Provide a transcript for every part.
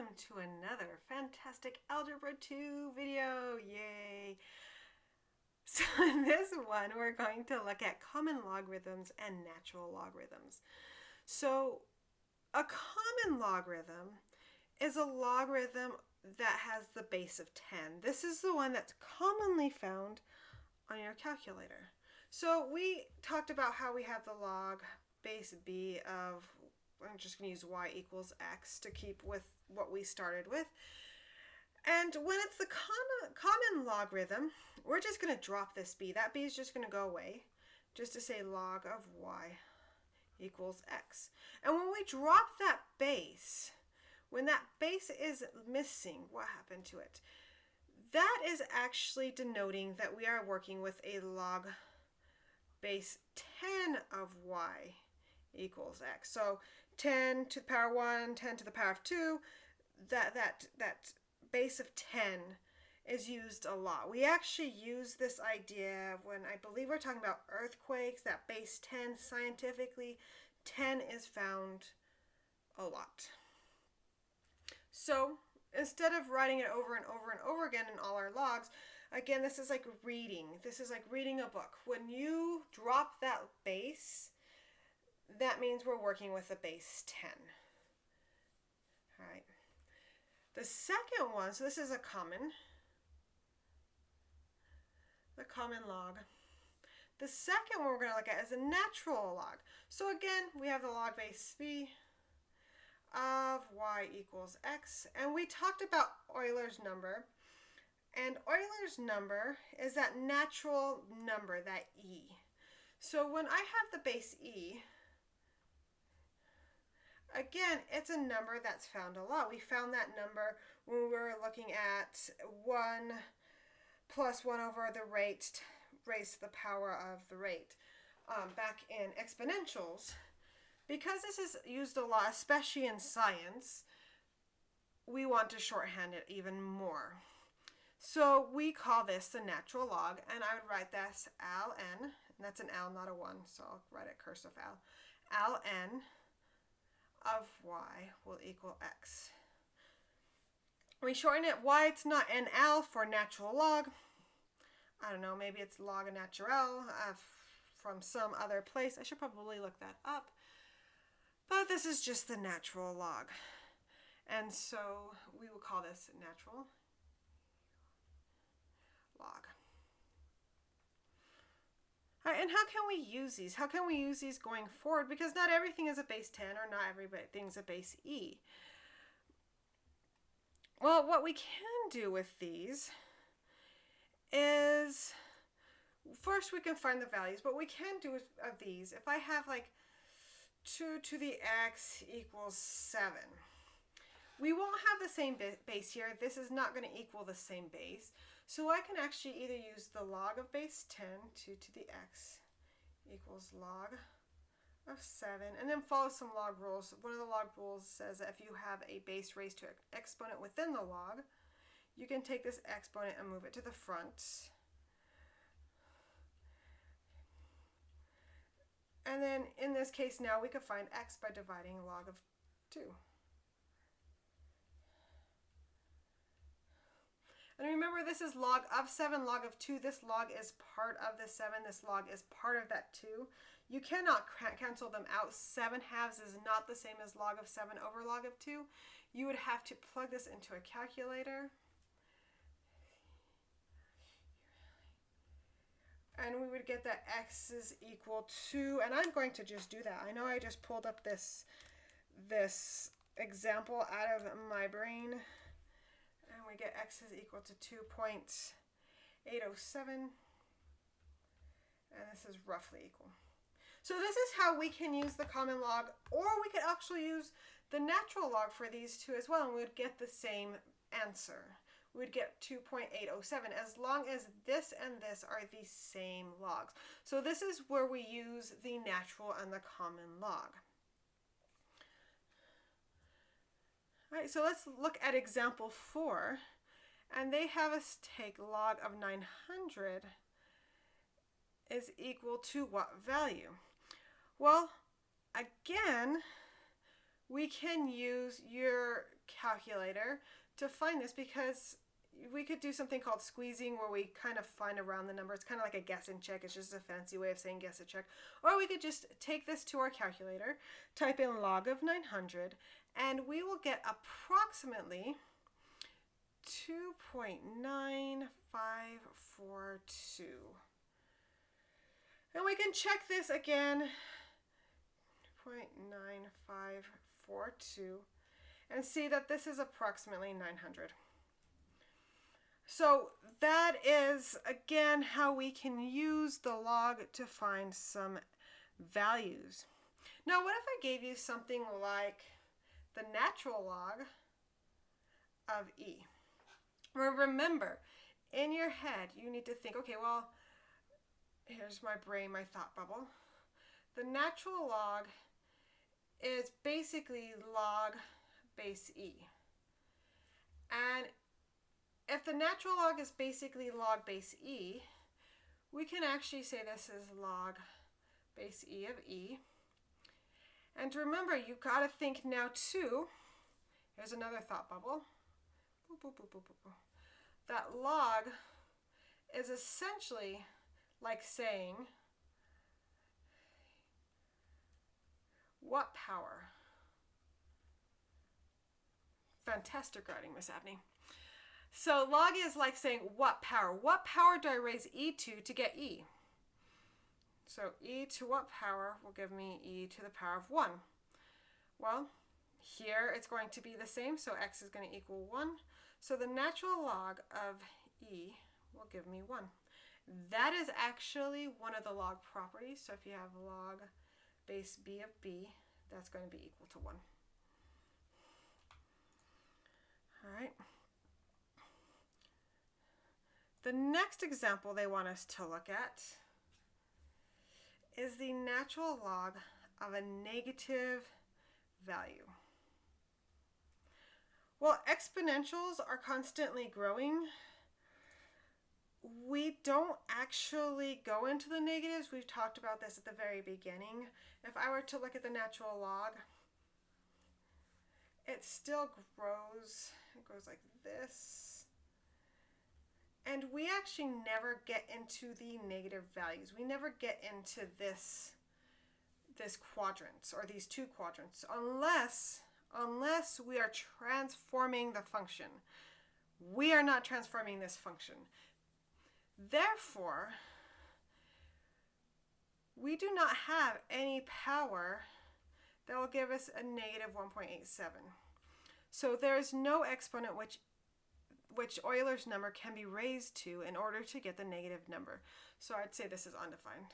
welcome to another fantastic Algebra 2 video. Yay! So in this one, we're going to look at common logarithms and natural logarithms. So a common logarithm is a logarithm that has the base of 10. This is the one that's commonly found on your calculator. So we talked about how we have the log base b of, I'm just going to use y equals x to keep with what we started with. And when it's the common logarithm, we're just going to drop this b. That b is just going to go away, just to say log of y equals x. And when we drop that base, when that base is missing, what happened to it? That is actually denoting that we are working with a log base 10 of y equals x. So 10 to the power 1, 10 to the power of 2, that base of 10 is used a lot. We actually use this idea when I believe we're talking about earthquakes, that base 10, scientifically, 10 is found a lot. So instead of writing it over and over and over again in all our logs, again, this is like reading. This is like reading a book. When you drop that base, that means we're working with a base 10. All right. The second one, so this is the common log. The second one we're going to look at is a natural log. So again, we have the log base b of y equals x. And we talked about Euler's number. And Euler's number is that natural number, that e. So when I have the base e, again, it's a number that's found a lot. We found that number when we were looking at 1 plus 1 over the rate raised to the power of the rate back in exponentials. Because this is used a lot, especially in science, we want to shorthand it even more. So we call this the natural log, and I would write this ln, and that's an L, not a 1, so I'll write it cursive L, ln of y will equal x. We shorten it. Why it's not NL for natural log? I don't know, maybe it's log naturel from some other place. I should probably look that up. But this is just the natural log. And so we will call this natural log. All right, and how can we use these? How can we use these going forward? Because not everything is a base 10 or not everything's a base e. Well, what we can do with these is, first we can find the values. What we can do of these, if I have like 2 to the x equals 7, we won't have the same base here. This is not going to equal the same base. So I can actually either use the log of base 10, 2 to the x equals log of 7, and then follow some log rules. One of the log rules says that if you have a base raised to an exponent within the log, you can take this exponent and move it to the front. And then in this case now we could find x by dividing log of 2. And remember, this is log of 7, log of 2. This log is part of the 7. This log is part of that 2. You cannot cancel them out. 7 halves is not the same as log of 7 over log of 2. You would have to plug this into a calculator. And we would get that x is equal to, and I'm going to just do that. I know I just pulled up this example out of my brain. And we get x is equal to 2.807. And this is roughly equal. So this is how we can use the common log, or we could actually use the natural log for these two as well, and we would get the same answer. We would get 2.807 as long as this and this are the same logs. So this is where we use the natural and the common log. All right, so let's look at example 4, and they have us take log of 900 is equal to what value? Well, again, we can use your calculator to find this, because we could do something called squeezing, where we kind of find around the number. It's kind of like a guess and check. It's just a fancy way of saying guess and check. Or we could just take this to our calculator, type in log of 900, and we will get approximately 2.9542. And we can check this again, 2.9542, and see that this is approximately 900. So that is, again, how we can use the log to find some values. Now, what if I gave you something like the natural log of e? Well, remember, in your head, you need to think, okay, well, here's my brain, my thought bubble. The natural log is basically log base e. And if the natural log is basically log base e, we can actually say this is log base e of e. And remember, you've got to think now too, here's another thought bubble. Boop, boop, boop, boop, boop. That log is essentially like saying, what power? Fantastic writing, Miss Abney. So log is like saying what power? What power do I raise e to get e? So e to what power will give me e to the power of 1? Well, here it's going to be the same, so x is going to equal 1. So the natural log of e will give me 1. That is actually one of the log properties. So if you have log base b of b, that's going to be equal to 1. All right. The next example they want us to look at is the natural log of a negative value. Well, exponentials are constantly growing. We don't actually go into the negatives. We've talked about this at the very beginning. If I were to look at the natural log, it still grows. It goes like this. And we actually never get into the negative values. We never get into this quadrant, or these two quadrants, unless we are transforming the function. We are not transforming this function. Therefore, we do not have any power that will give us a negative 1.87. So there is no exponent which Euler's number can be raised to in order to get the negative number. So I'd say this is undefined.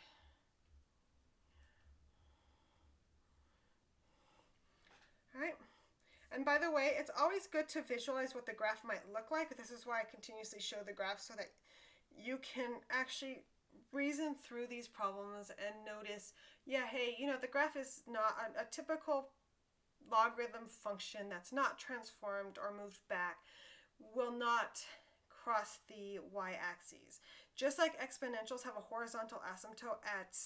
All right. And by the way, it's always good to visualize what the graph might look like. This is why I continuously show the graph, so that you can actually reason through these problems and notice, yeah, hey, the graph is not a typical logarithm function that's not transformed or moved back, will not cross the y-axis. Just like exponentials have a horizontal asymptote at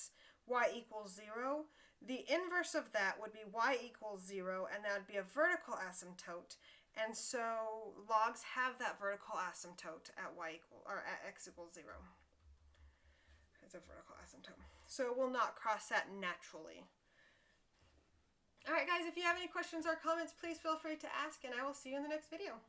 y equals 0, the inverse of that would be y equals 0, and that would be a vertical asymptote. And so logs have that vertical asymptote at x equals 0. It's a vertical asymptote. So it will not cross that naturally. All right, guys, if you have any questions or comments, please feel free to ask, and I will see you in the next video.